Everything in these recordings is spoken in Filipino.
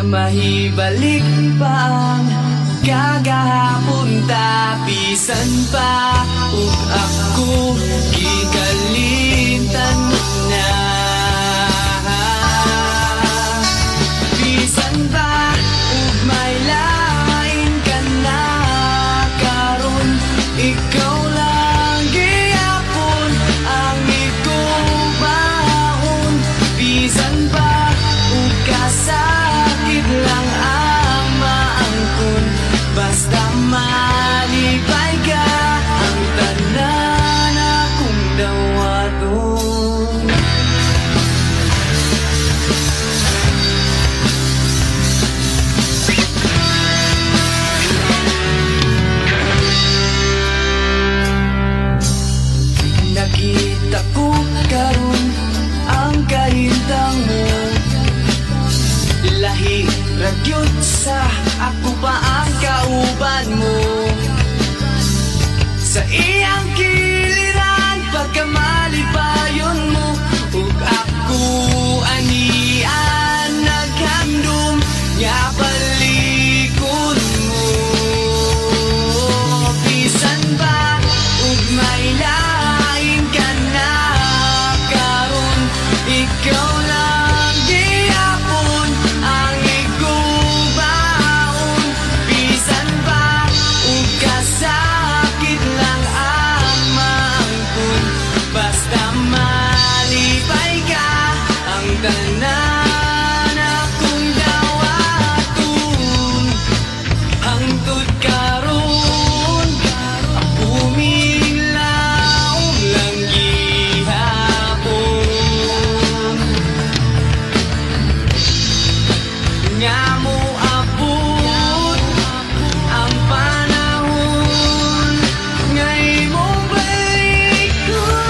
mahibalik pa ang kagahapon tapisan pa ug ako gikalitan na bisan pa ug may lain ka na karon ikaw lang gihapon ang igubaon bisan pa ug kasakit lang ang maangkon basta malipay ka ang tanan akong dawaton. Nakita ko karon ang kahintang mo lahi ragyod sa ako pa ang kauban mo sa iyang kiliran pagkamalipayon mo ug ako anian naghandom nga palikod mo bisan ba ug may lain ka na karon ikaw lang gihapon ang igubaon bisan ba ug kasakit lang ang maangkon basta malipay ka ang tanan akong dawaton hangtod karon ako minglaw lang gihapon nga mo abot ang panahon nga imong balikon.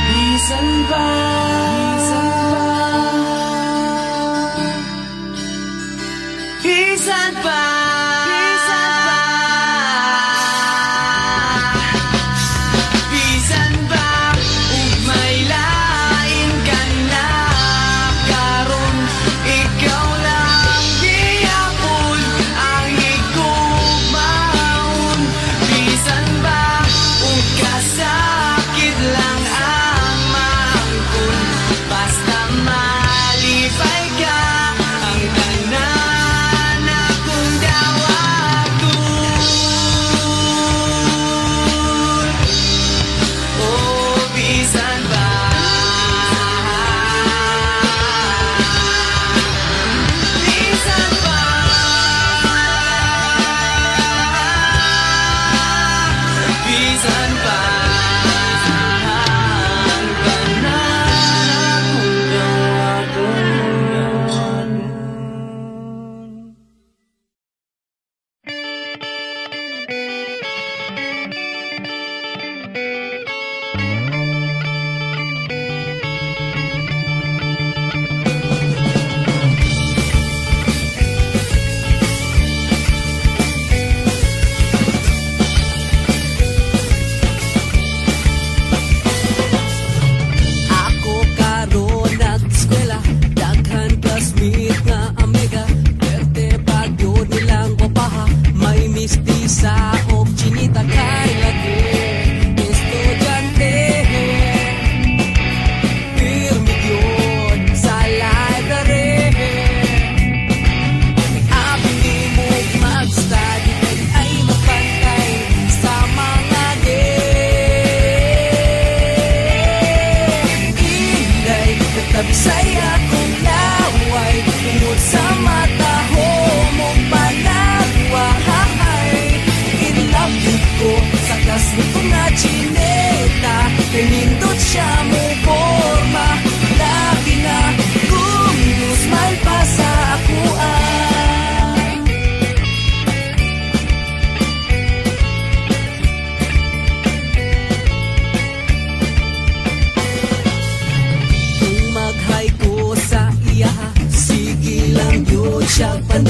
Bisan ba bisan ba bisan ba ug may lain ka na karon ikaw lang gihapon ang igubaon bisan ba ug kasakit lang ang maangkon basta malipay ka ang tanan akong dawa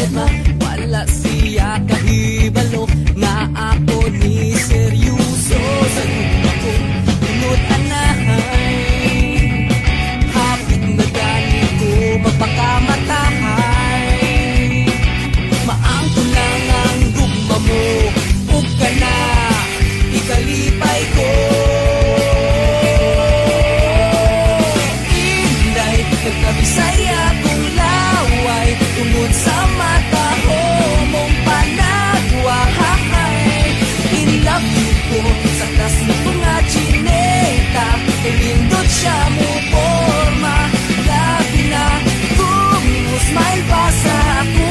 gitma. Wala siya kahibalo nga ako ni seryoso. Sa luma ko tunod anahay, hapit na gani ko magpakamatay. Maangko lang ang gugma mo, ug ka na ikalipay ko. Inday, nagkabisaya kong laway, tungod sa mata ko mong panagwahay. In love you ko, sa tas mo ko nga chineta, ilindot siya mo forma. Labi na, kung smile pa sa ako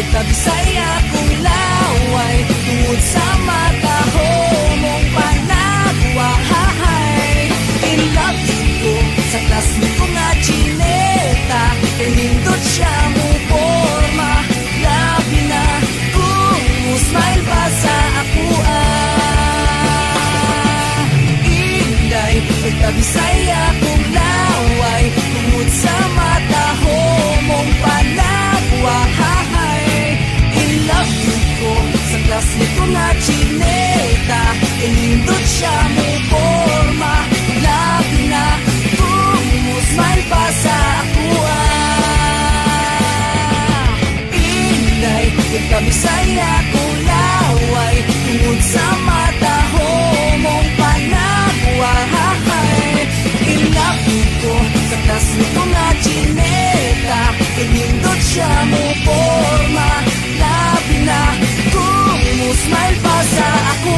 nagkabisaya kong laway, tungod sa mata ko mong panagwahay. In love you ko, sa classmate ko nga chineta, ilindot siya mo forma. Labi na, kung smile pa sa ako Inday, nagkabisaya kong laway, tungod sa mata ko mong panagwahay. Love you ko, sa klase ko nga chineta, ilindot siya mo forma. Labi na, kung smile pa sa ako Inday, nagkabisaya kong laway, tungod sa mata ko mong panagwahay. In love you ko, sa klase ko nga chineta, ilindot siya mo forma. Labi na, kung smile pa sa ako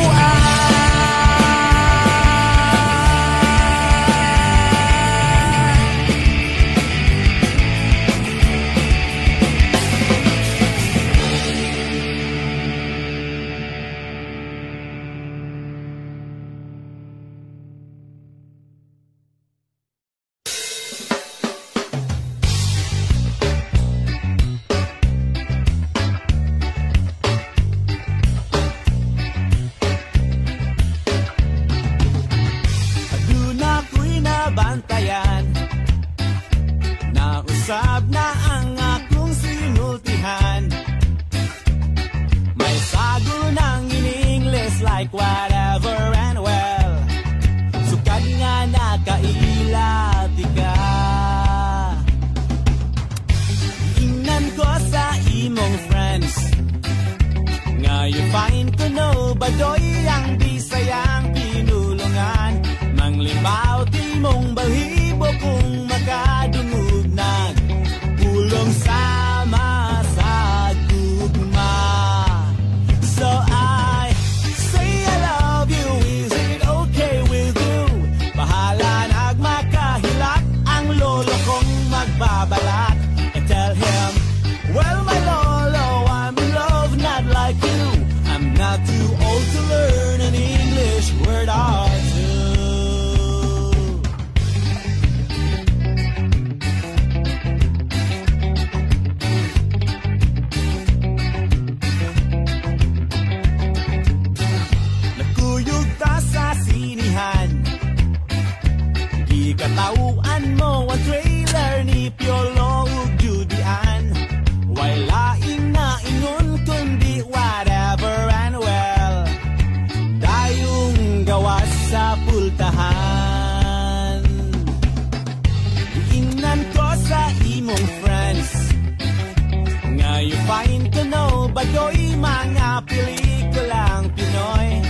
bantayan. Nausab na ang akong sinultihan. May sago ng in English like whatever and well. Sukad nga nakailati ka. Ingnan ko sa imong friends nga you find ko no badoy ang bisayang pinulungan. Manglimaw di mong balhibo kung makadungog nag pulong sama sa tugma. So I say I love you, is it okay with you? Bahala nagmakahilak ang lolo kong magbabalak. I tell him, well my lolo, I'm in love not like you. I'm not too old to learn an English word or two. Katauan mo ang trailer ni Piolo ug Judian. Why laing na ingon kundi whatever and well. Dayong gawas sa pultahan. Iingnan ko sa imong friends nga you find to know badoy mga pelikulang Pinoy.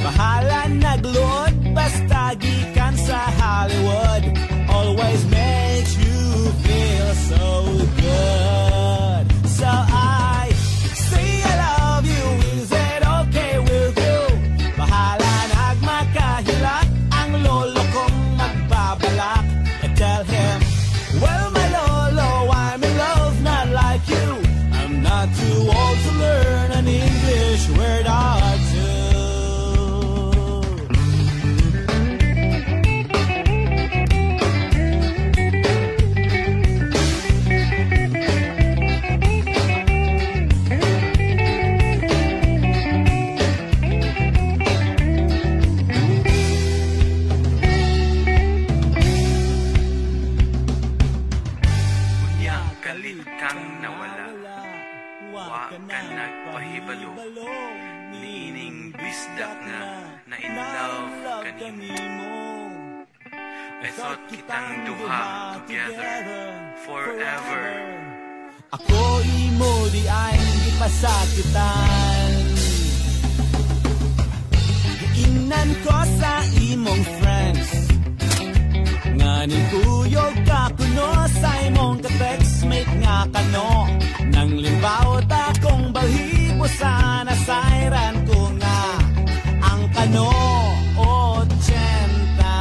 Bahala nagluod basta gikan sa Hollywood. Always makes you feel so good. So I say I love hibalo niining bisdak nga na in love kanimo. I thought kitang duha together forever. Ako imo di ay hindi pasakitan. Inan ko sa imong friends nga niguyog ka kuno sa imong ka-textmate nga kano. Nang limbaw ta kong balhibo sana sayran ko nga ang kano. 80 na.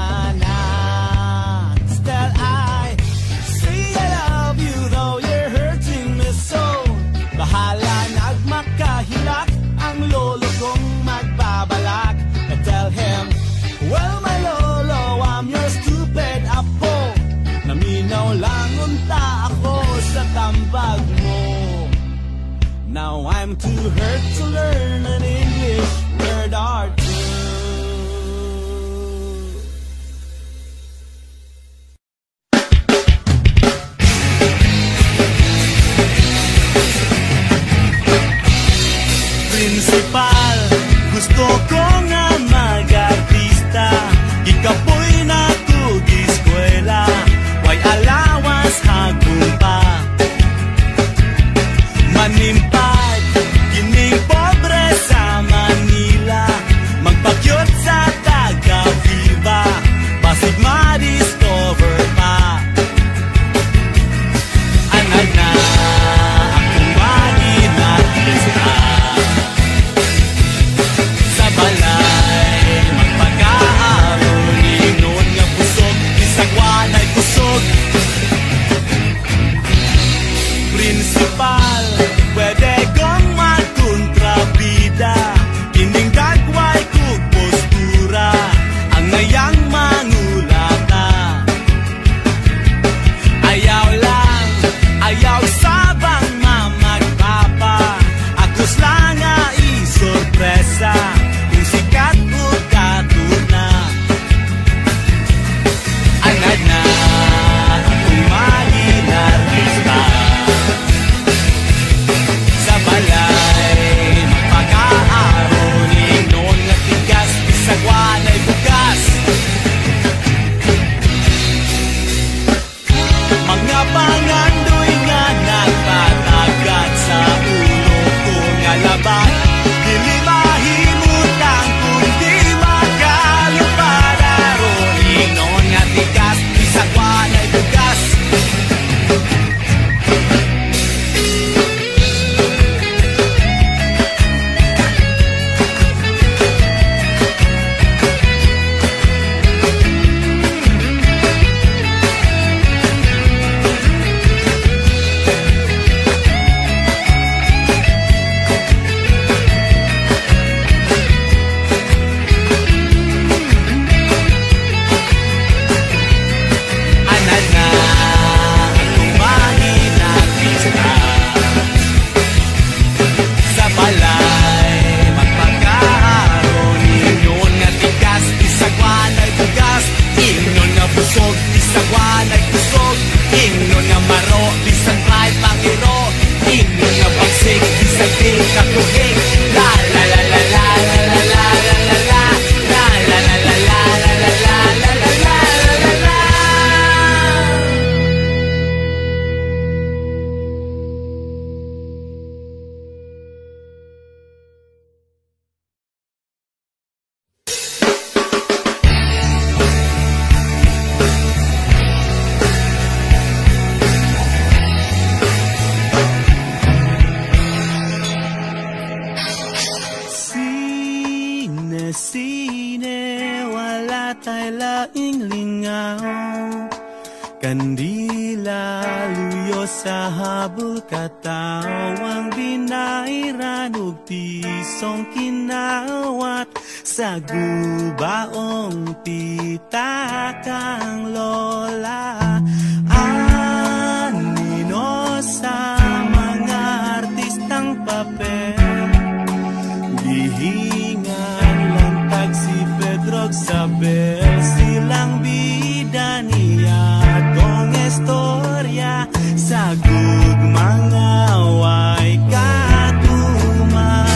Still I say I love you though you're hurting me so. Bahala nagmakahilak ang lolo kong magbabalak. I tell him, well my lolo, I'm your stupid apo. Naminaw lang unta ako sa tambag mo. Now I'm too hurt to learn an English word or two. Principal, gusto ko nga mag-artista. Ikapoy na eskwela, way allowance hagong pa. Manimpad, kining pobre sa Manila. Magpakyot sa taga-Viva, basig ma-discover pa. Anad na akong maging artista. Sa balay, magpag-aaron, inon nga pusog, isagwan ay kusog. Principal, pwede kong magkontrabida. Kining dagway kong postura, ang ngayang mangulata. Ayaw lang, ayaw sabang mamagpapa. Akos lang nga isorpresa, kung sikat o katuna. Anad na akong maging artista. Sa balay, magpag-aaron, inon nga tigas, isagwan ay bukas. Mga pangandoy nga nagpatagat sa ulo ko nga laban. Dili mahimutang kundi makalupadaron, inon nga tigas, isagwan ay bukas. Anad na akong maging artista. Sa balay, magpag-aaron, inon nga tigas, isagwan ay bugas. Inon nga busog, isagwan ay kusog. Inon nga maro, bisan try pangiro. Inon nga bagsik, bisan din kakuhig. La la la la la la la la la la la. La la la la la la la la la la la la la. Sine, wala tayo laing lingaw. Kandila, luyo sa habol katawang binairan ug pisong kinawat sa gubaong pitakang lola. Anino sa mga artistang papel, gihingan lang tag si Pedro Sabel. Silang bida niya tong istorya sa gugmang away katuman.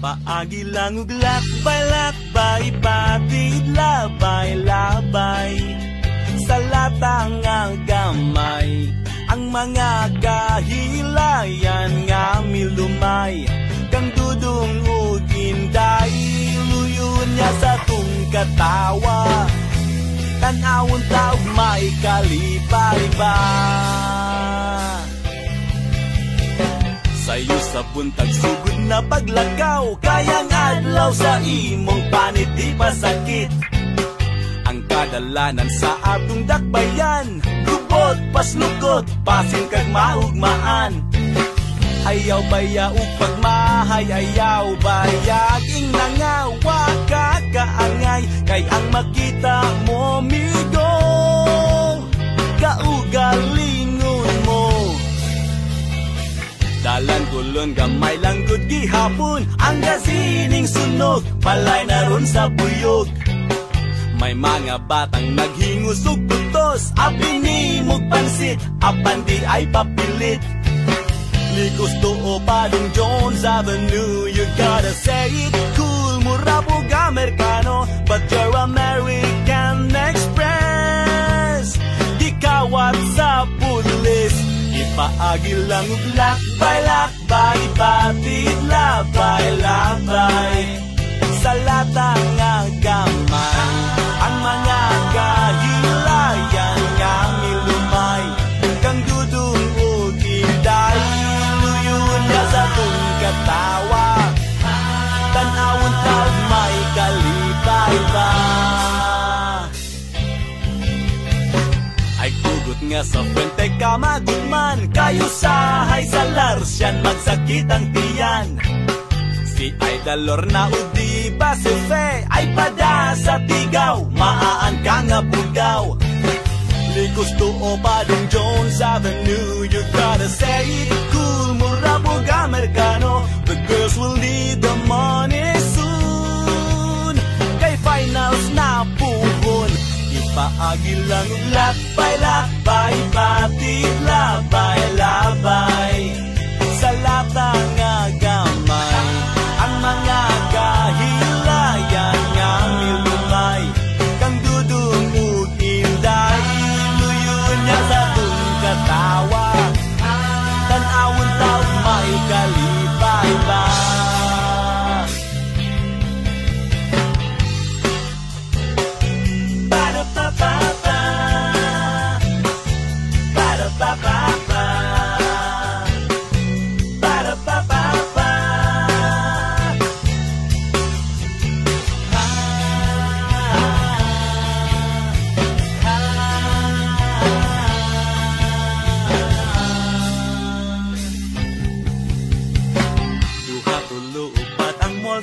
Ipaagi lang ug lakbay-lakbay, patid labay-labay sa latang nga gamay. Ang mga kahilayan nga milumay, kang dudong ug inday, luyon niya sa tung katawa. Tanawon taog may kalipay ba? Sayo sa buntag sugod na paglakaw, kayang adlaw sa imong panit di pasakit. Ang kadalanan sa atong dakbayan, lubot paslukot, pasin kag maugmaan. Ayaw baya ug pagmahay, ayaw baya ing nangawa ka kaangay. Kay ang makita mo migo, kaugalingon mo. Dalan kulon gamay lang gud gihapon, ang gasining sunog palay na ron sa buyog. May mga batang naghingos ug putos, apinimog pansit, apan di ay papilit. Likos to Padong Jones Avenue, you gotta say it cool, mura po Amerikano, but you're American Express. Di kawat sa pulis, ipaagi lang ug lakbay-lakbay, patid labay-labay sa latang nga gamay. Ang mga kahilayan nga milumay, kang dudong ug inday, luyon niya sa tung katawa. Tanawon taog may kalipay ba? Ay kugot nga sa puwente ka magudman, kayo sahay sa larsyan magsakit ang tiyan. Si Idalor na udi ba si Fe, ay pada sa tigaw, maaan ka nga bugaw. Likos to Padong Jones Avenue, you gotta say it cool, mura po Amerikano, the girls will need the money soon. Kay finals na puhon, ipaagi lang ug lakbay-lakbay, patid labay-labay sa latang nga gamay. Ang mga kahilayan nga milumay, kang dudong ug inday, luyon niya sa tung katawa. Tanawon taog may kalipay ba? Ba-da-ba-ba-ba, ba-da-ba-ba-ba, ba-da-ba-ba-ba.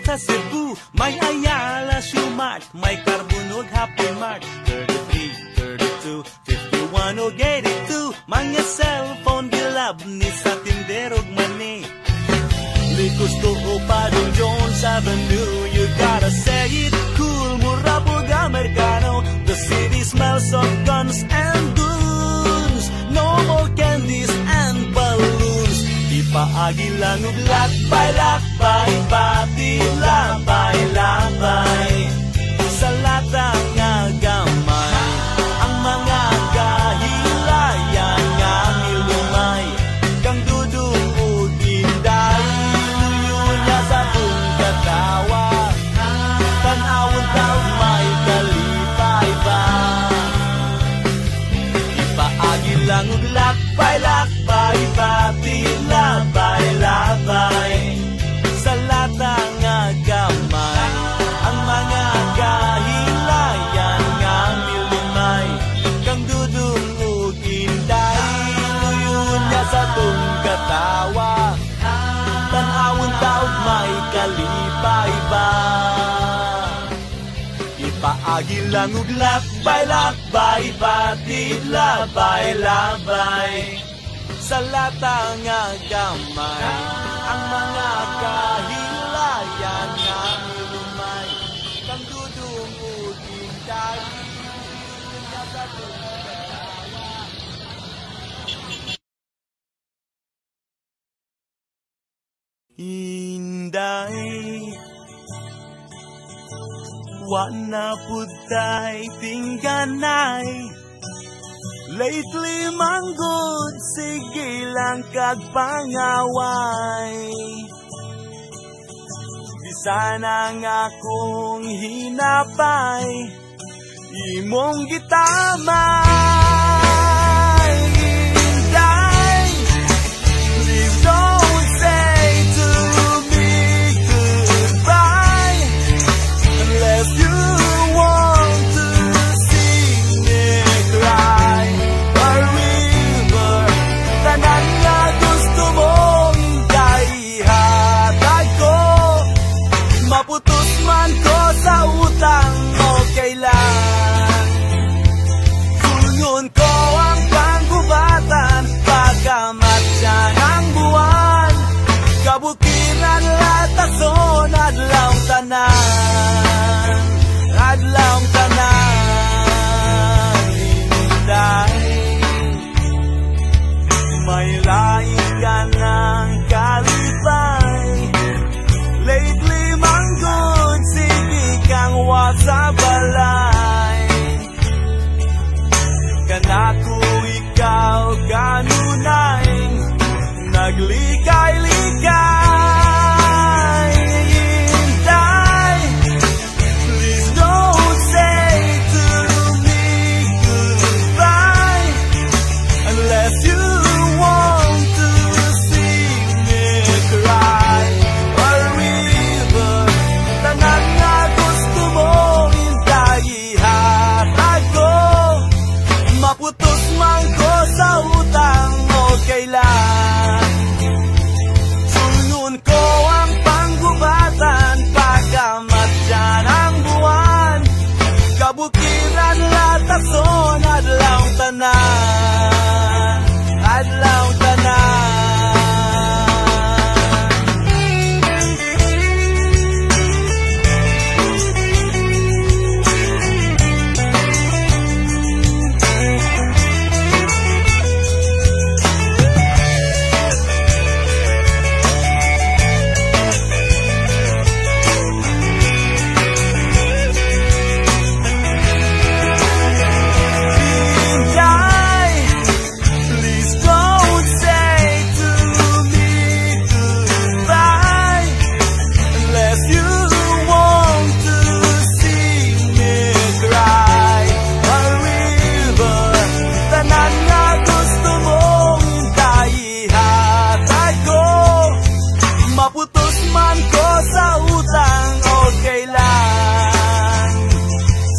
Sa Cebu, may Ayala, Shumart, may Carbonog, Happy Mart, 33, 32, 51 o 82, mga cellphone gilab ni sa tinderog mani. Likos to Padong Jones Avenue, you gotta say it cool, mura po Amerikano, the city smells of guns and goons, no more candies and balloons. Ipaagi lang ug lakbay-lakbay, patid labay-labay sa latang nga gamay. Ang mga kahilayan nga milumay, kang dudong ug inday, luyon niya sa tung katawa. Tanawon taog may kalipay ba? Ipaagi lang ug lakbay-lakbay, patid labay-labay sa latang nga gamay. Ang mga kahilayan nga milumay, kang dudong ug inday, luyon niya sa tung katawa. Tanawon taog may kalipay ba? Ipaagi lang ug lakbay-lakbay, patid labay-labay sa latang nga gamay. Ang mga kahilayan nga milumay, kang dudong ug inday, luyon niya sa tung katawa. Inday Wana putay tingganay. Lately manggod, sige lang kag pangaway. Di sana nga kong hinapay, imong gitamay. Inday, please don't say to me goodbye unless you want to see me cry. A river, tanan nga gusto mong ihatag ko. Maputos man ko sa utang, okay lang. Sunyon ko ang panggubatan, pagkamatyan ang buwan. Kabukiran latason, adlaw tanan, adlaw tanan. Inday, may laing ka ng kalipay. Lately manggod, sige kang wasa balay. Kanako ikaw ganunay, naglikay-likay. Inday, please don't say to me goodbye unless you want to see me cry. A river, tanan nga gusto mo ihatag ko. Maputos man ko sa utang, okay lang. Sunod ko ang panggubatan, pagkamatyan ang buwan. Kabukiran latason, adlaw tanan, adlaw tanan. Maputos man ko sa utang, okay lang.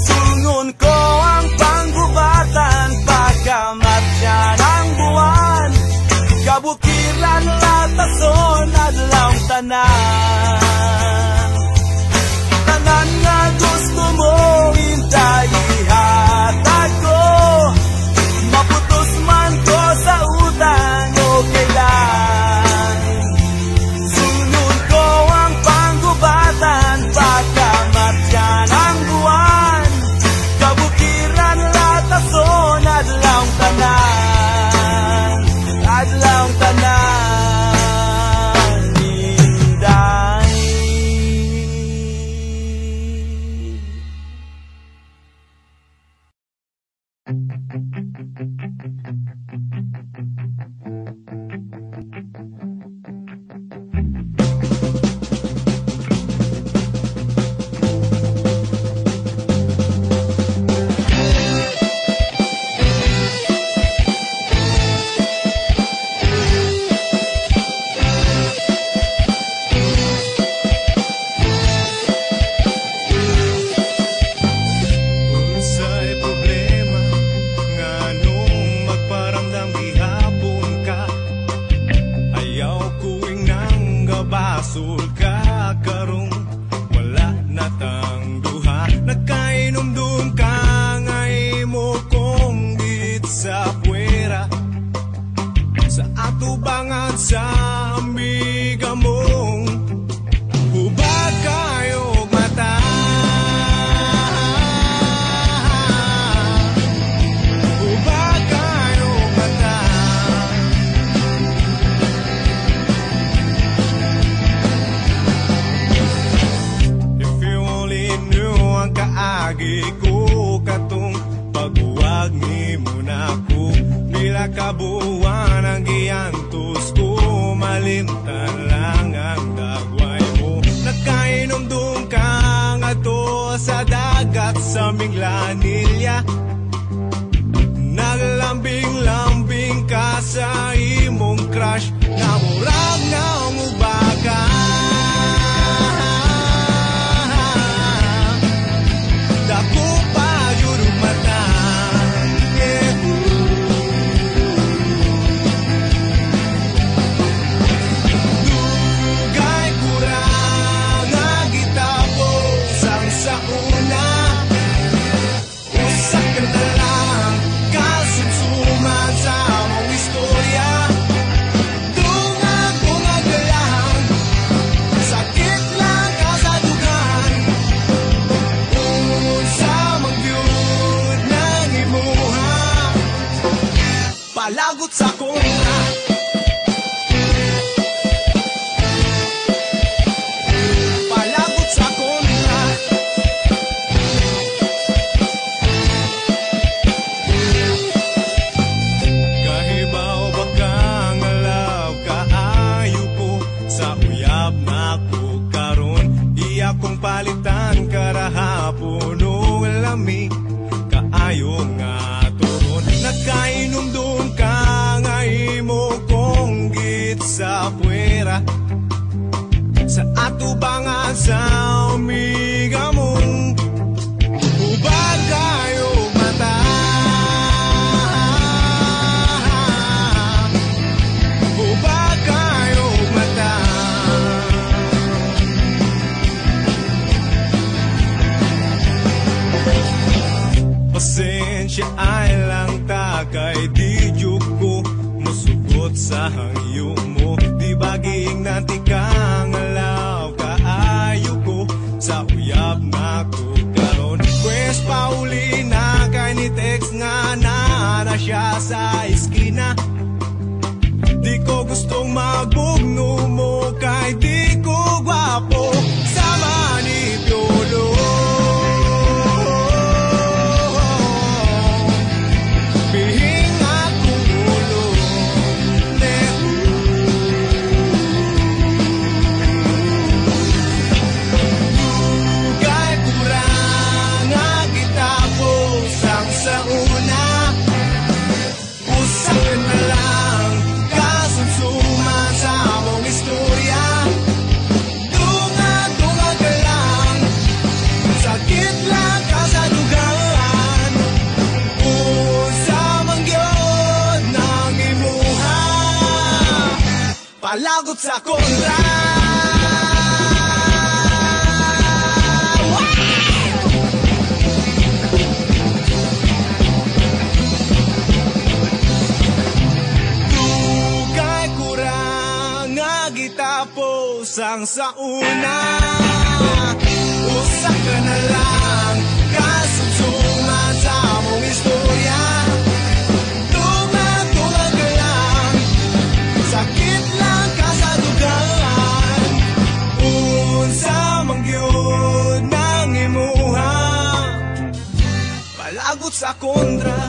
Sungon ko ang panggubatan, pagkamatyan ang buwan. Kabukiran latason, adlaw tanan. Tanan nga gusto mo ihatag ko. Maputos man ko sa utang, okay lang. Sunod ko ang panggubatan, pagkamatyan ang buwan. Kabukiran latason, adlaw tanan, adlaw tanan. Inday, Unsay problema nganong magparamdam gihapon ka? Ayaw kuing nang gabasol ka karong wala na tang duha. Nagkainom-dum ka ngay mo kong git sa puwera. Sa atubangan sa amiga mong hubag kayo mata. Hubag kayo mata. If you only knew ang nimo na ko. Pila ka buwan ang giyantos ko, malimtan lang ang dagway mo. Nagkainom-dum ka nga to sa dagat sa Minglanilya. Naglambing-lambing ka sa imong crush, namurag na ang ubaga. Dako pa yun mata, dugay kurang nga gitabo sang sa una. Usa ka na lang kasumsuman sa mong istorya. Dungag-dungag ka lang, sakit lang kasadugan. Unsa mang yun nang imuha, palagot sa kontra. Palagot sa kontra. Kahibaw ba kang alaw, kaayo ko sa uyab na ko karon. Iya kong palitan karahapon o lami, kaayo nga turon. Nagkainom-dum ka nga imo kong git sa puwera, sa atubangan sa umiga mong ubag kayo mata. Ubag kayo mata. Pasensya ay lang takay di juk ko musugot sa hangyo mo. Di baging nanti kang alaw, kaayo ko sa uyab na ko karon. Pwes pauli na kay ni text nga na siya sa iskina. Di ko gustong magbugno mo kay di ko gwapo sama ni Piolo. Bihing akong ulo, dugay kurang nga gitapos ang sa una. Usa ka na lang kasumsuman sa among istorya. Dungag-dungag ka lang, sakit lang kasadugan. Usa man gyud nang imuha, palagot sa kontra. Dugay kurang nga gitapos ang sa una. Usa ka na lang kasumsuman sa among istorya. Dungag-dungag ka lang, sakit lang kasadugan. Unsa man gyud nang imuha, palagot sa kontra.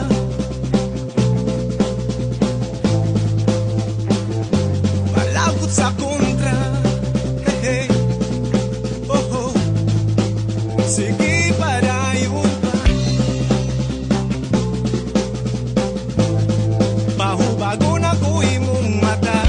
Palagot sa kontra. Hey, hey. Oh, oh. Sige padayon pa, pahubago na ko imong mata.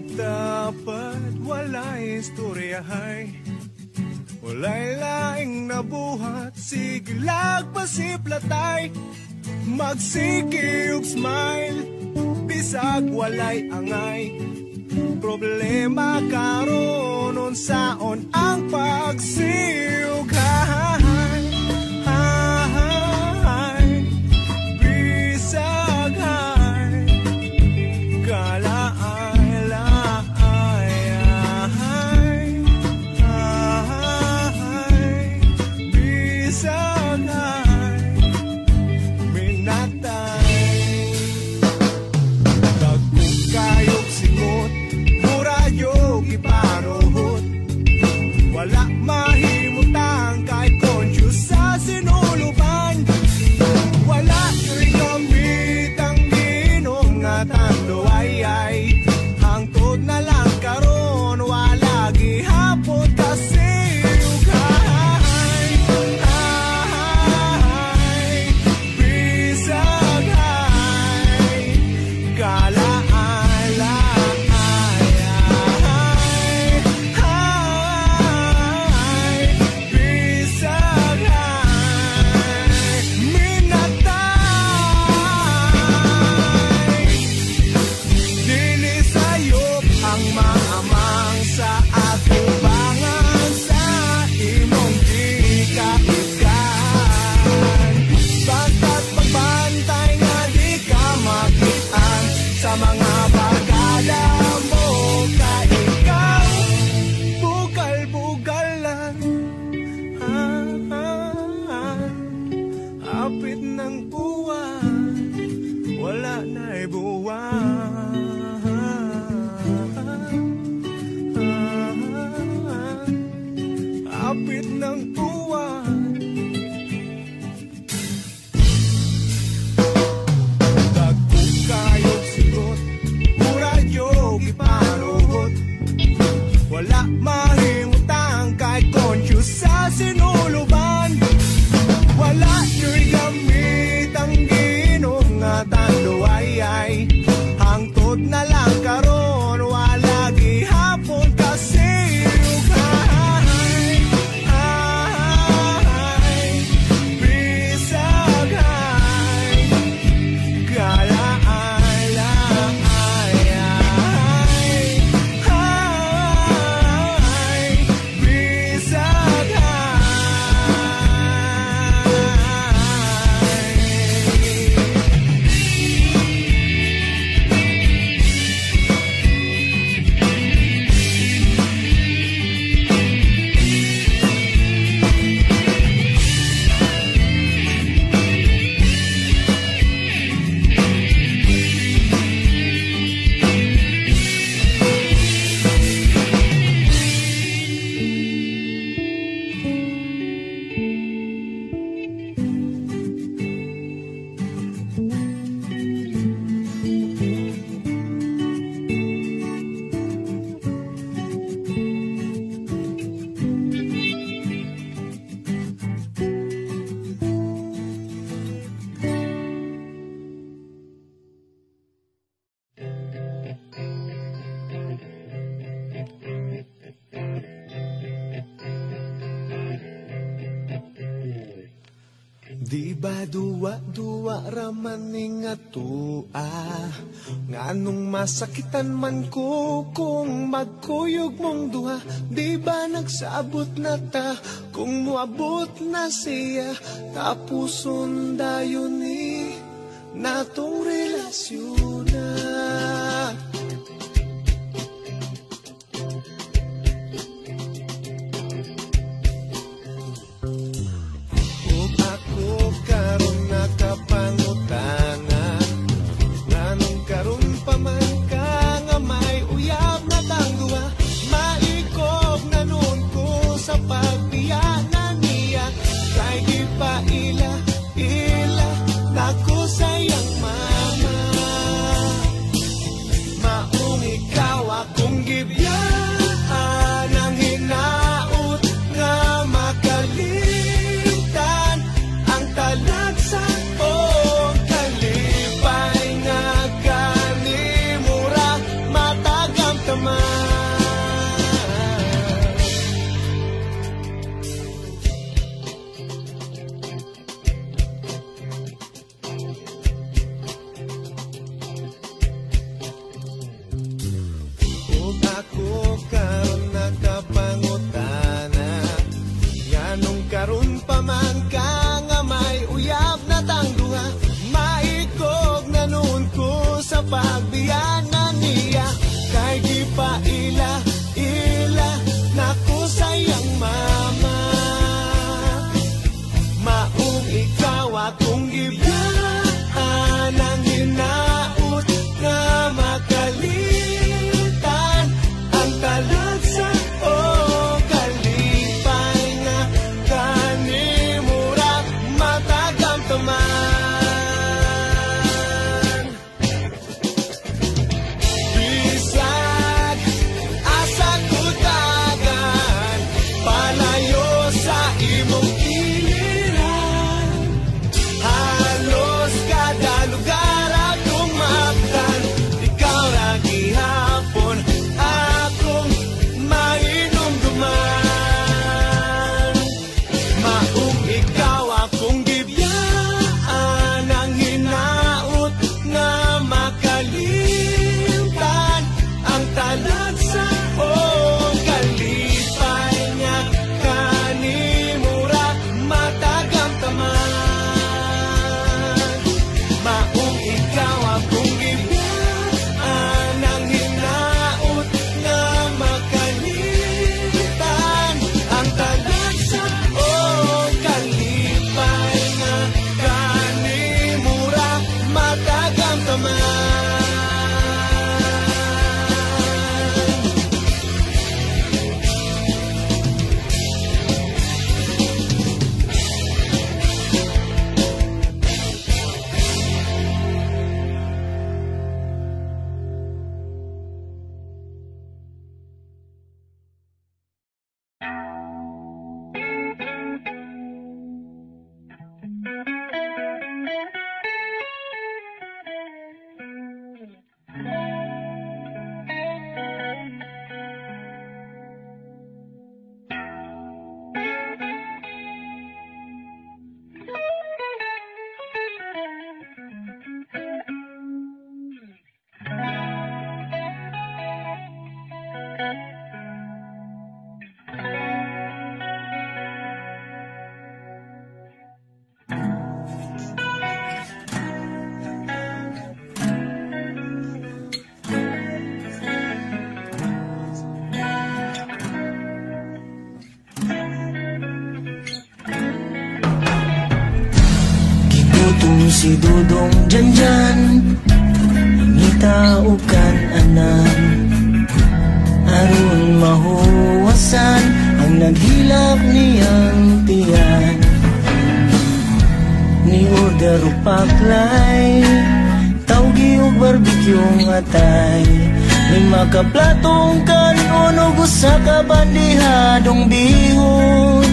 Dapat walay istoryahay, walay laing nabuhat. Sige lagpasiplatay, magsiki ug smile, bisag walay angay. Problema karon unsaon ang pagsiug, ha? wala mahimutang kahit conscious sa sinuluban. Wala ko'y gamit ang ginom nga tando ay hangtod na lang karon wala gihapon kasi ugay. Ay, bisag ay kalaala. Sa mga bagala mo ka ikaw, bugal-bugalan. Hapit ng buwan, wala na'y buwan. Hapit ng buwan. Wala mahimutang kahit conscious sa sinuluban. Wala nyo'y gamit ang ginom nga tando ay hangtod na lang karon wala gihapon kasi ugay. Ay, bisag ay kalaala. Di ba duwa-duwa raman ning atua, nganong masakitan man ko kung magkuyog mong duha. Di ba nagsabot na ta kung muabot na siya, tapuson dayon ni natong relasyon na. Karon nakapangutangan, nganong karon pa man ka nga may uyab na tangduha. Maikog na nun ko sa pagbiyanan niya, kay di pa ila nako sayang mama. Maong ikaw akong gibiyaan ang hinaut nga makalimtan ang talagsa o kalipay nga kanimura matagamtaman. Kung ako karon nakapangutana, nganong karon pa man ka nga may uyab na tangduha. Maikog na nun ko sa pagbiyanan niya, kay di pa ila nako sayang mama. Maong ikaw akong gibiyaan ang hinaut nga makalitan ang talagsa o kalipay. si Dudong Janjan, ngita ukan anan. Aron mahuwasan ang naghilap niyang tiyan. Ni order paklay, tawgi o barbecue atay. Ni makaplatong kanon o gusa ka bandihadong bihon.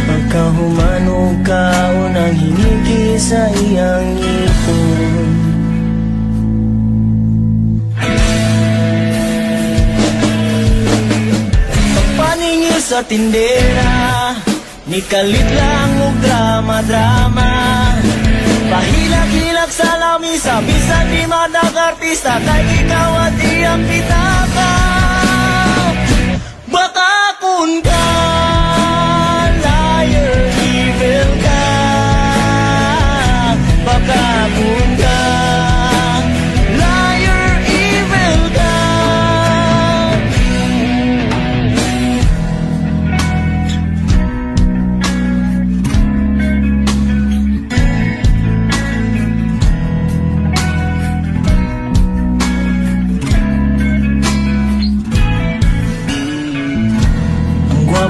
Pagkahumano ka unang hinigi sa iyang ipon. Pagpaningil sa tindera, ni kalit lang og drama-drama. Pahilag-hilag sa lamisa, bisan di madag-artista, kay ikaw at iyang pitaka. Baka kun ka, liar, evil ka. Baka kun ka, liar, evil ka.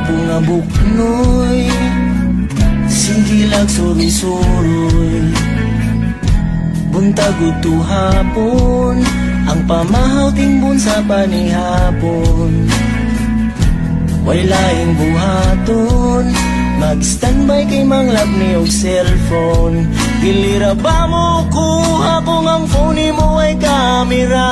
Nga buknoy, sigilag suri-suroy. Buntag uto hapon, ang pamahaw timbon sa panihapon. Way laing buhaton, mag-standby kay manglap ni og cellphone. Dilira ba mo kuha kung ang phone mo ay kamera?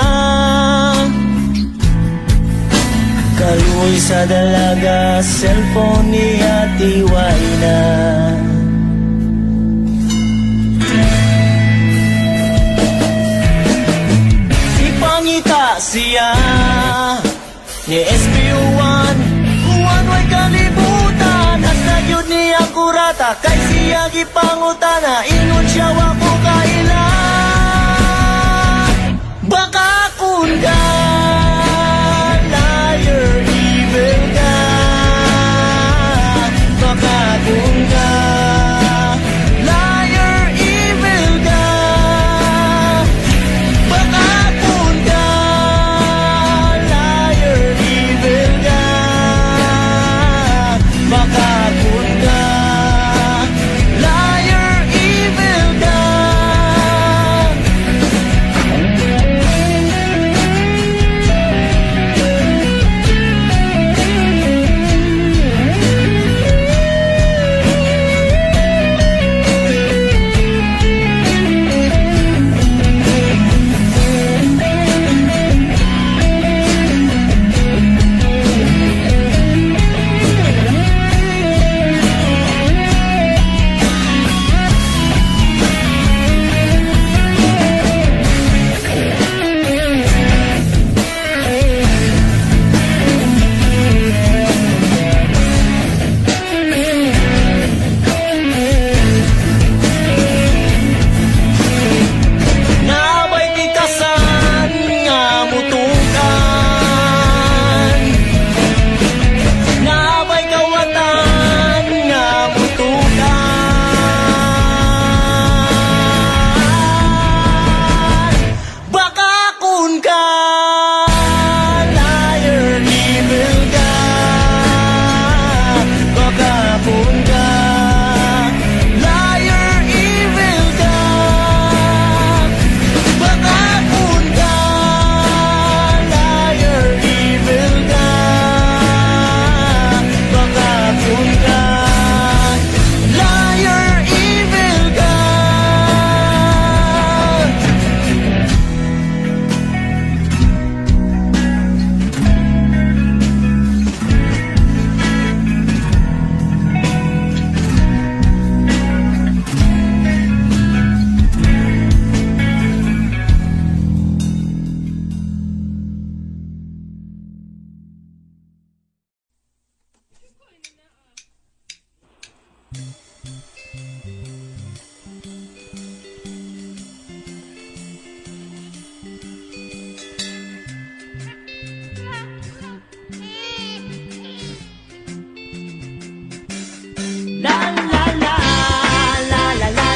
Kaluoy sa dalaga, cellphone niya tiway na. Ipangita siya ni SPO1, kuwan way kalibutan. Hasta yun niya kurata, kay siya gipangutana, ingon siya wako kaila. Baka kun ka, evil ka. Baka kun ka, liar, evil ka. Baka kun ka, liar, evil ka. Baka kun ka, liar, evil ka. La la la la la la.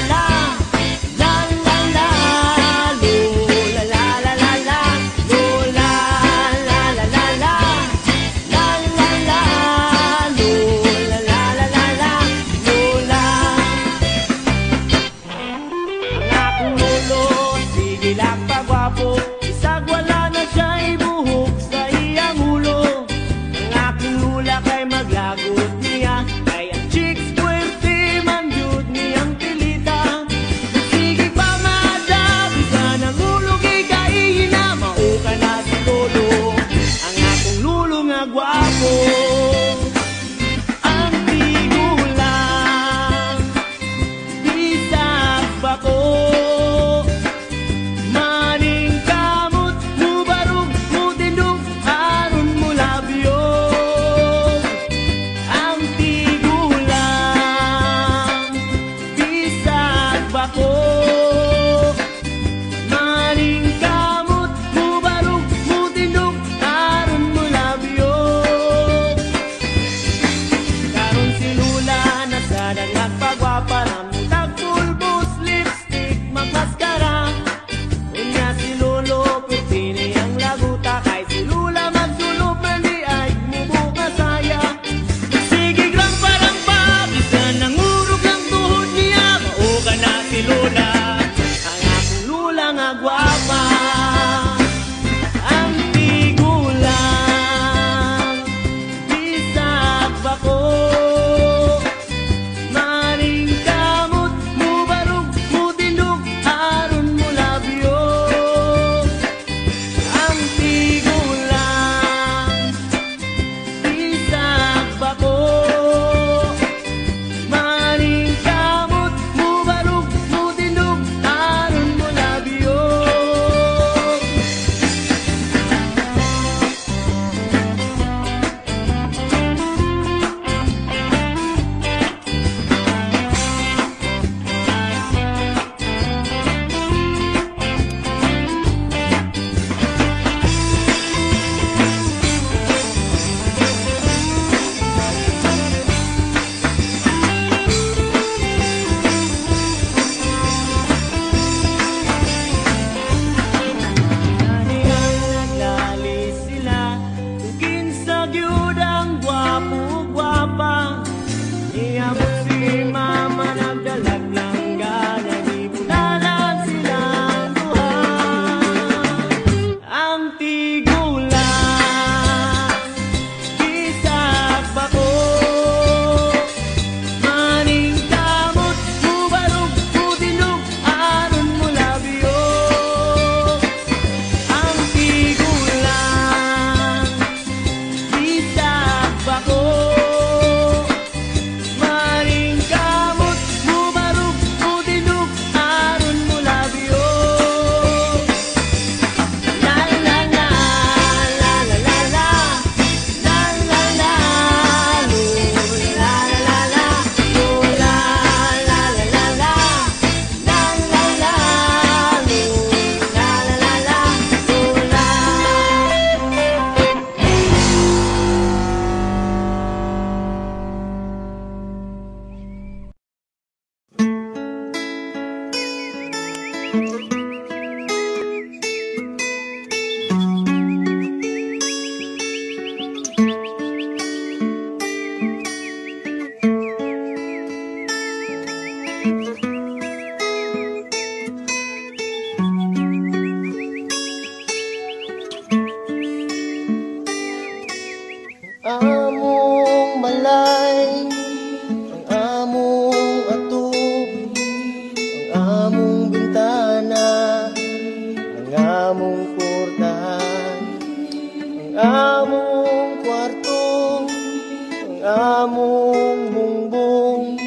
among bungbong,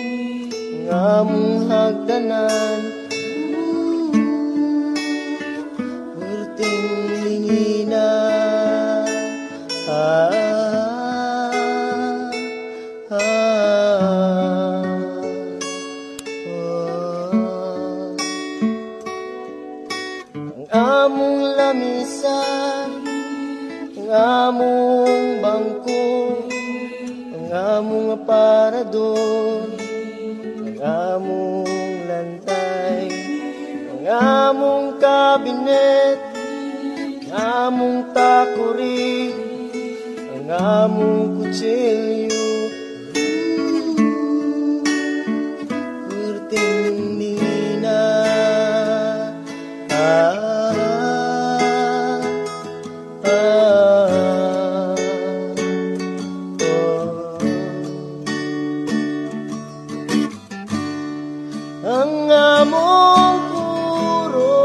ang among hagdanan, perting lingina. Ang among lamisan, ang among bangko, ang among aparador, ang among lantay, ang among kabinet, ang among takuri, ang among kutsilyo, perting nina. Ang among puro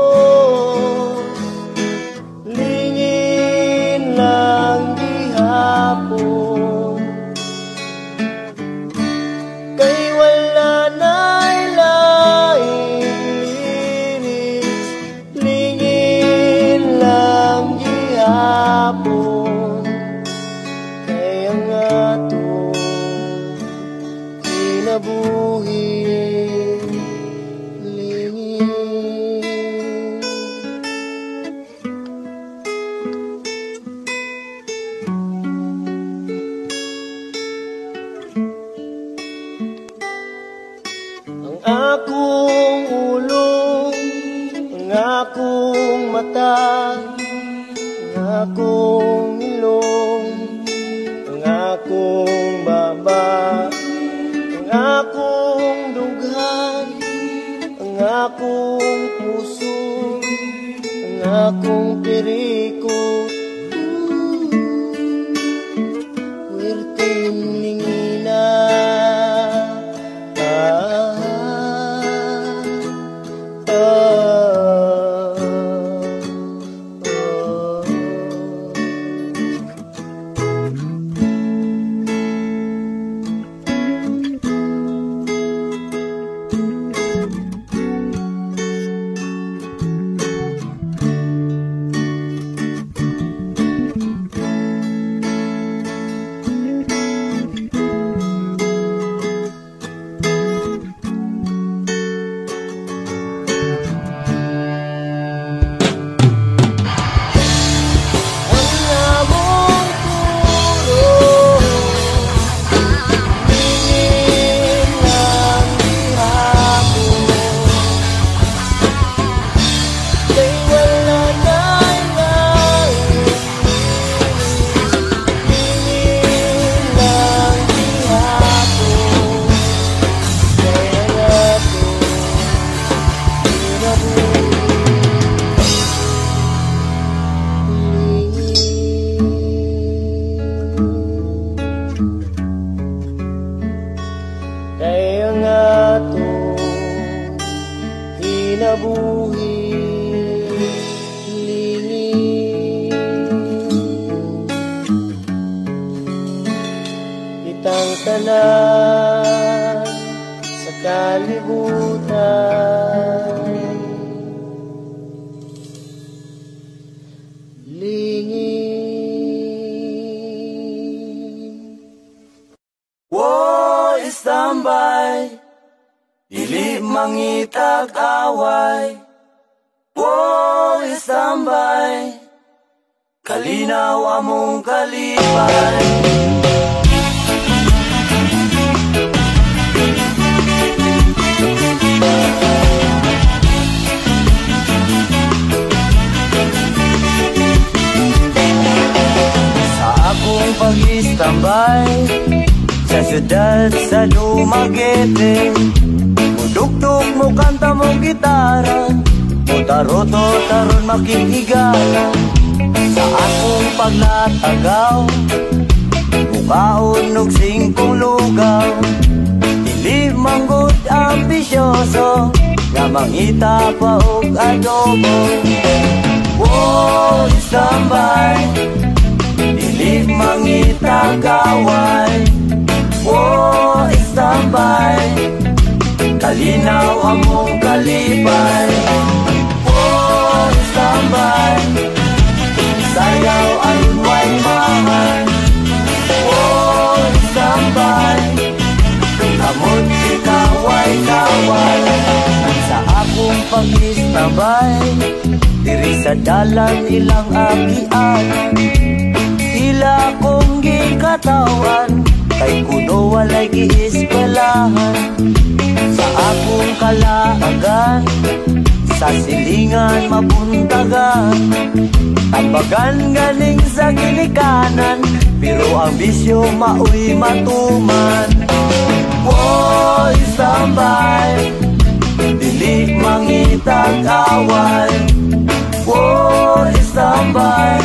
lingin lang gihapon, kay wala na'y laing lyrics, lingin lang gihapon, kay ang atong kinabuhi. Akong ulo, ang akong mata, ang akong ilong, ang akong baba, ang akong dughan, ang akong puso, ang akong piriko, werteng lingina. Kaya nga to kinabuhi lingin, itang tanan sa kalibutan, lingin. Tambay, dili mangitag away. Woy, tambay, kalinaw among kalipay. Sa akong pag-istambay sa syudad sa Dumaguete, mudugtog mo kanta mo gitara, mutaroto taron makikigala. Sa akong paglatagaw, mukaon og singkong lugaw, dili manggod ambisyoso, nga mangita pa og adobo. Woy, tambay, dili mangita gaway. Dadalan ilang agian, ila kong gikatawan, kay kuno walay giiskwelahan. Sa akong kalaagan, sa silingan mabuntagan, tabagan galing sa ginikanan, pero ang bisyo maoy matuman. Boy, tambay, dili mangitag away. Boy, tambay,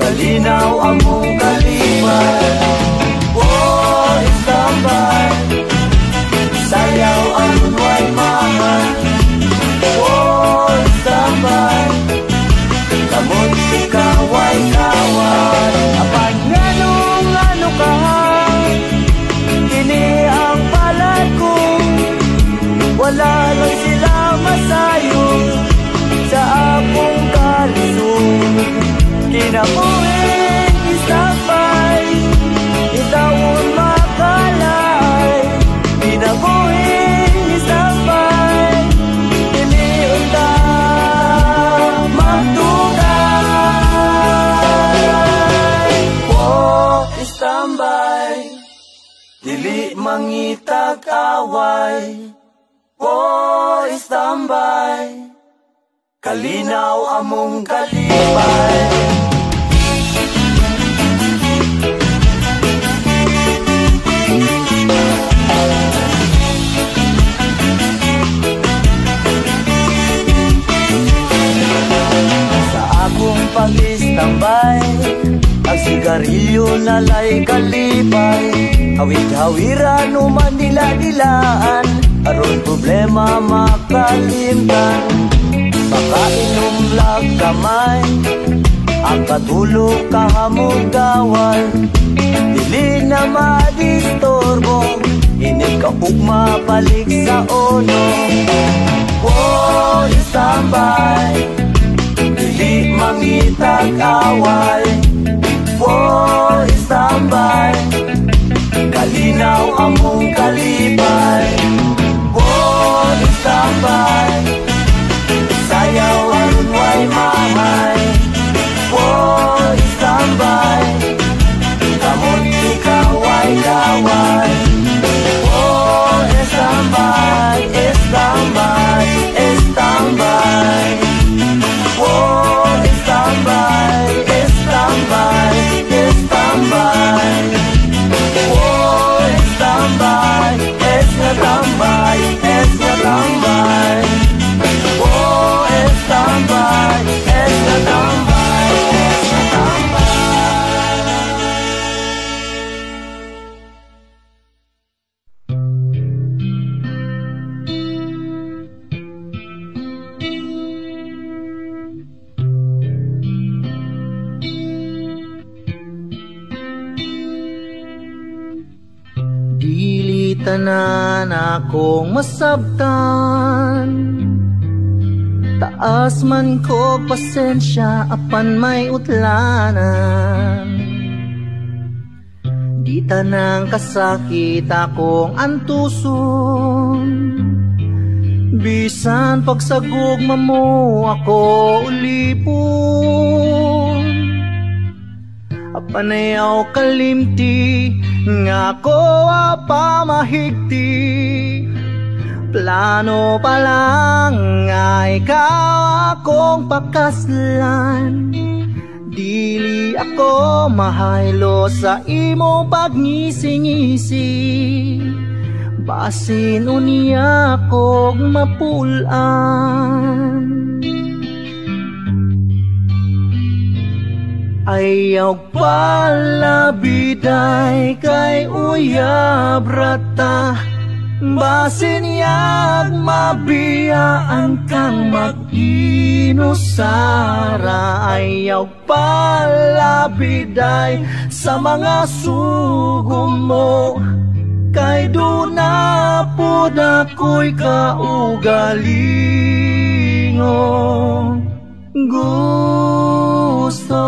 kalinaw among kalipay. Boy, tambay, sayaw aron way mahal. Boy, tambay, kamot ikaway-kaway. Apan nganong ano ka, kini ang palad ko. Wala lang sila masayo sa akong kalisod. Kinabuhin isapay, itawon makalay. Kinabuhin isapay, iliyon ta magtugay. Oh, istambay, dili mangitag away. Oh, istambay, kalinaw among kalipay. Sa akong pag-istambay, ang sigarilyo nalay kalipay. Hawid-hawiran o manila-dilaan, aron problema makalimtan. Makainom lang kamay, ang katulog kahamugaway. Dili na madistorbo, init ka ugma balik sa ono. Oh, istambay, dili mangitag away. Oh, istambay, kalinaw among kalipay. Oh, istambay, sayaw aron way mahay. Oh, istambay, kamot ikaway-kaway. Oh, istambay, istambay, istambay. Oh, istambay, istambay, istambay. Oh, istambay, estambay, estambay. Oh, estambay, estambay, estambay. Dili tanan akong masabtan, taas man ko pasensya apan may utlanan. Di tanang kasakit akong antuson, bisan pagsagugma mo ako ulipon. Apanayaw kalimti nga ko apamahigti, plano pa lang nga ikaw akong pakaslan. Dili ako mahaylo sa imo pagngisi-ngisi, basin unya kog mapulan. Ayaw palabiday kay uyab rata, basin yag mabiyaan kang mag-inusara. Ayaw palabiday sa mga sugong mo, kay doon na po na ko'y kaugalingon. Gusto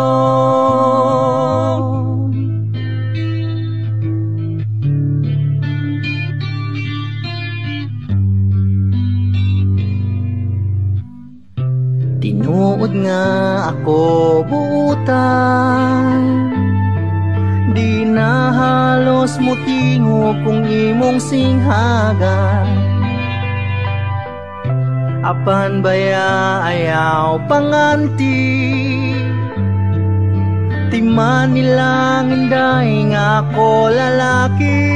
Tinuod nga ako buutan, di na halos mutingo kung imong singhagan. Apan baya ayaw panganti, timan nilang inday nga ako lalaki.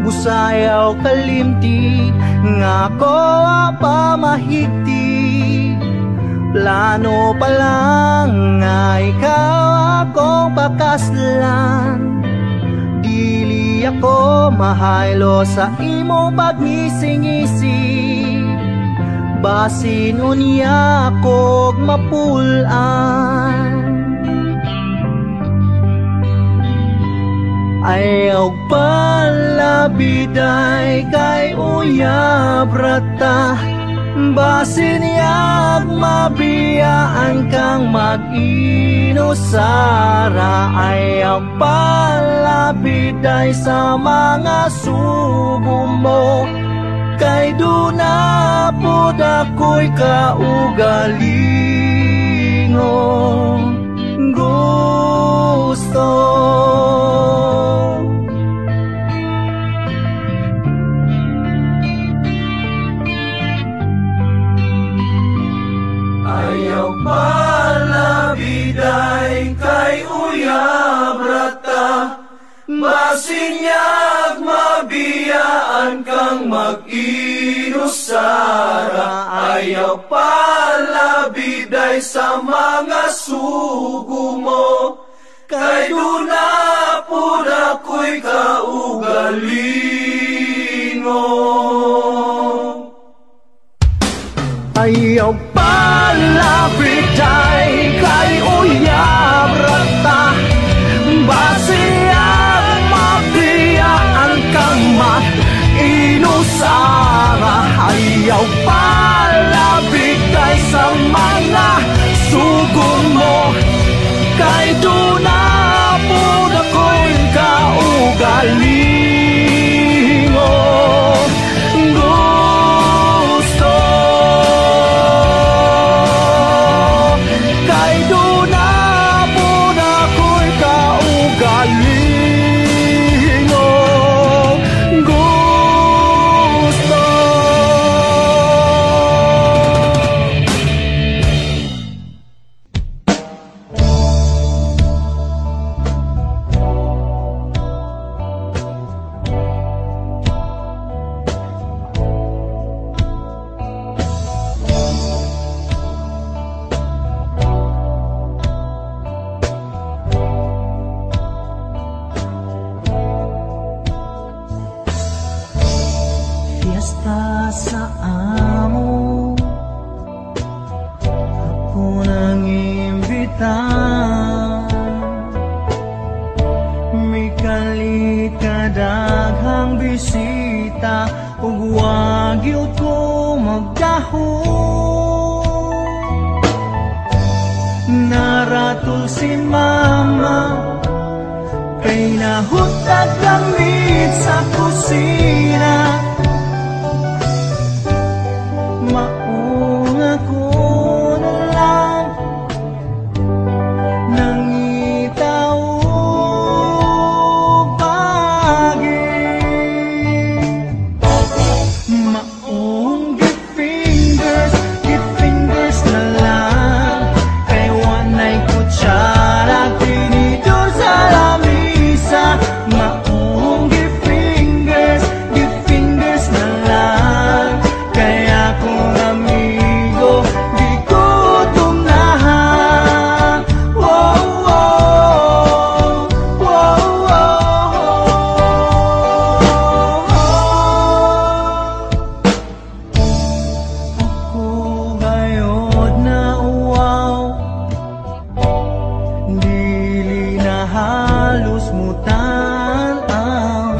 Busayaw kalimti nga ko pamahigti, plano pa lang nga ikaw akong pakaslan. Dili ako mahaylo sa imo pagngisi-ngisi, basin unya akong mapulan. Ayaw palabiday kay uyab rata, basin yag mabiyaan kang mag-inusara. Ayaw palabiday sa mga sugo mo, kay duna po dako'y kaugalingon gusto. Ayaw palabiday kay uyab rata, basin yag mabiyaan kang mag-inusara. Ayaw palabiday sa mga sugo mo, kay duna po dako'y kaugalingon. Ayaw palabiday kay uyab rata, basiyang mabiyaan kang mag-inusara. Ayaw palabiday sa mga sugo mo, kay duna po dako'y kaugalingon gusto. Kay duna po dako'y kaugalingon gusto. Fiesta sa amo, ako nang imbita. May kalit kadaghang bisita, ug wag yun ko magdahon. Naratul si mama, kay nahutag gamit sa kusina. Maong ako na lang nangitaw pagi. Maong give fingers na lang, kay wanay kutsara tinidor sa lamisa. Maong give fingers na lang, kaya kung amigo di ko tumnahan. Wow, wow, wow, ako gayod na uwaw, dili na halos mutanaw.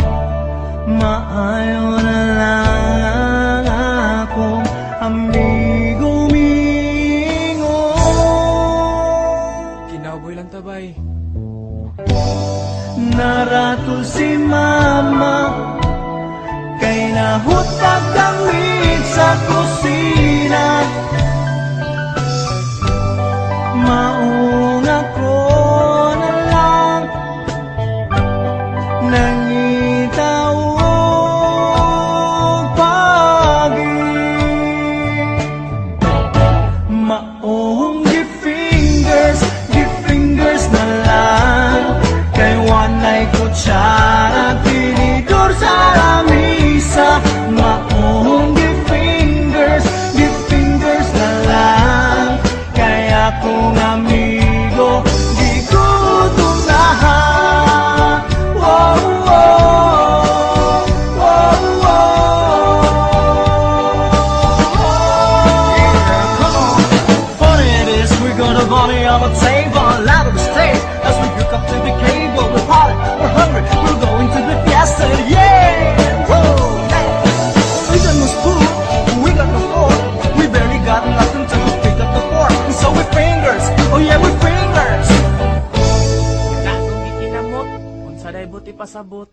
Maayo na lang akong amigo mingon. Kinaboy lang tabay. Naratul si mama, kay nahutag gamit sa kusina. maong ako na lang nangitaw pagi maong give fingers na lang kay wanay kutsara tinidor sa lamisa maong give fingers na lang kay akong amigo di ko tunahan. Whoa, whoa, whoa, whoa. Yeah, come on. Funny it is, we're gonna party on the table, out of the state as we hook up to the cable. We're party, we're hungry, we're going to the fiesta, yeah. Whoa, yeah. We got no spoon, we got no fork, we barely got nothing to pick up the fork. And so with fingers, oh yeah, with fingers. Kita kung ikinamot, kung saday buti pasabot.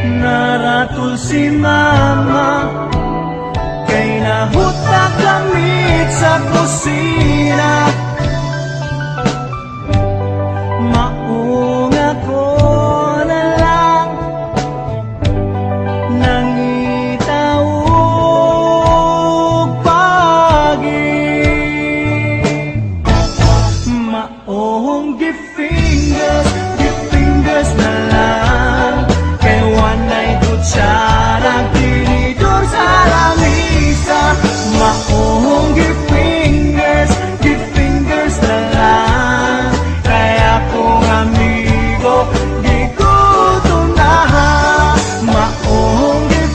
Naratul si mama kay nahutak lamig sa kusina maong ako na lang nangitaw pagi maong give fingers na lang kay wanay kutsara tinidor sa lamisa maong give fingers na lang kay akong amigo di ko tunahan maong give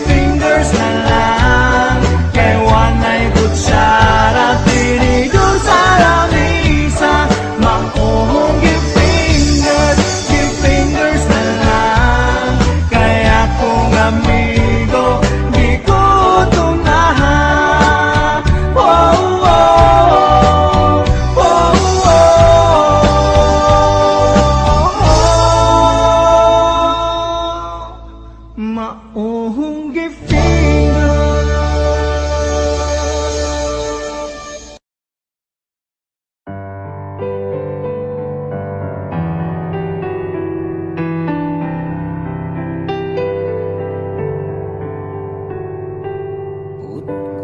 fingers na lang kay wanay kutsara tinidor sa lamisa maong give fingers na lang kay akong amigo di ko tunahan. Oh, oh, oh, oh, oh. Maong give fingers.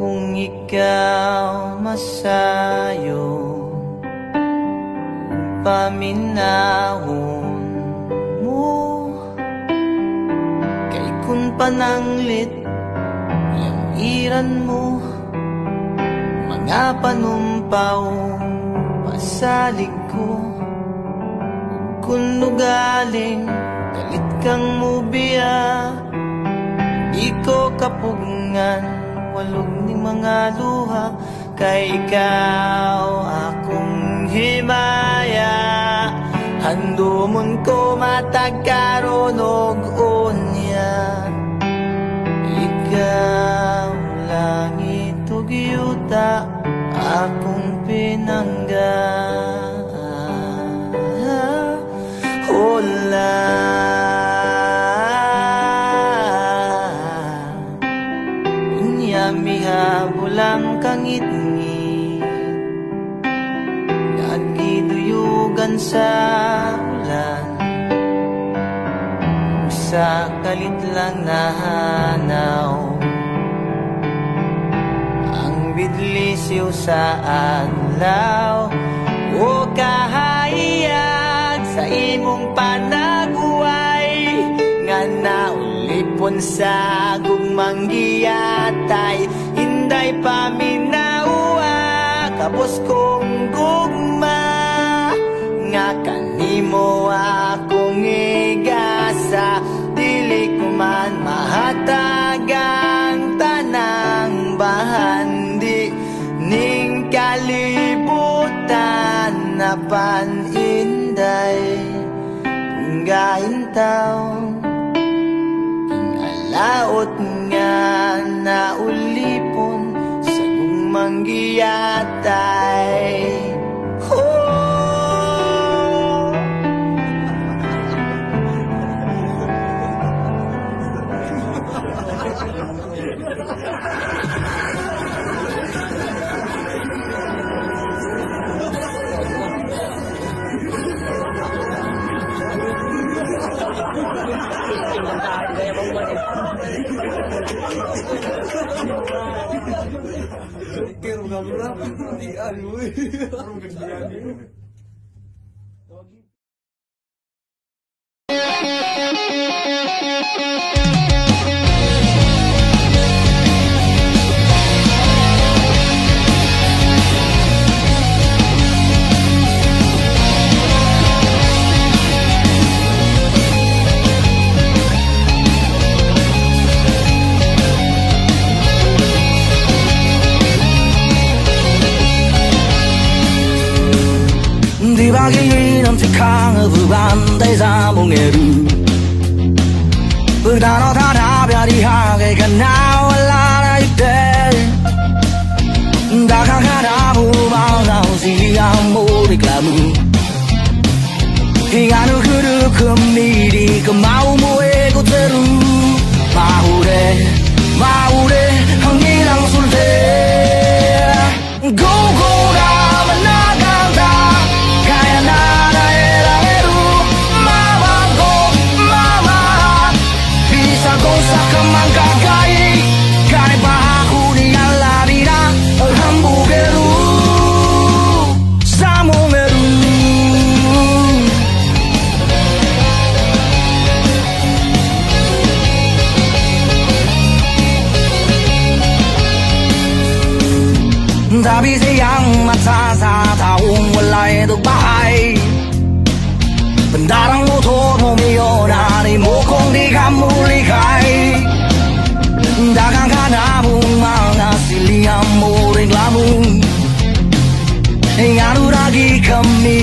Kung ikaw masayo paminahon mo kay kun pananglit yung iran mo mga panumpaw pasalig ko kun nugaling galit kang mubiya di ko kapugngan walog ni mga luha kay ikaw akong himaya handumon ko matagkaron og unya ikaw langit ug yuta akong pinangga hola mihabulang kangit-ngit nagiduyugan sa ulan sa kalit lang nahanaw ang bidlisiw sa adlaw o kahayag sa imong panaguway nga naulipon sa gugmang giyatay hinday paminawa kabos kong gugma nga kanimo akong igasa dili ko man mahatagang tanang bahandi ning kalibutan na paninday tunggain taw laot nga naulipon sa gumanggiyatay. Di pagi non ti cango pubante sa mongeru Perdano tarabia di hage kanao alana ite Da kakaramu maunau si amore klamu Hinganu kuru kemiri kemau muego teru Maure, maure hangilang sulte Go go da menaganda Kaya nada era eru Mama go, mama Bisa go sa kamangkakai Kaya bahaku di alarira Hambugeru Samongeru Tapi sayang mata sa taong wala itong bahay Pendarang motor mo milyonario mo kung di ka mulikay Dagang ka na mong mga silihan mo rin lamong Ingano lagi kami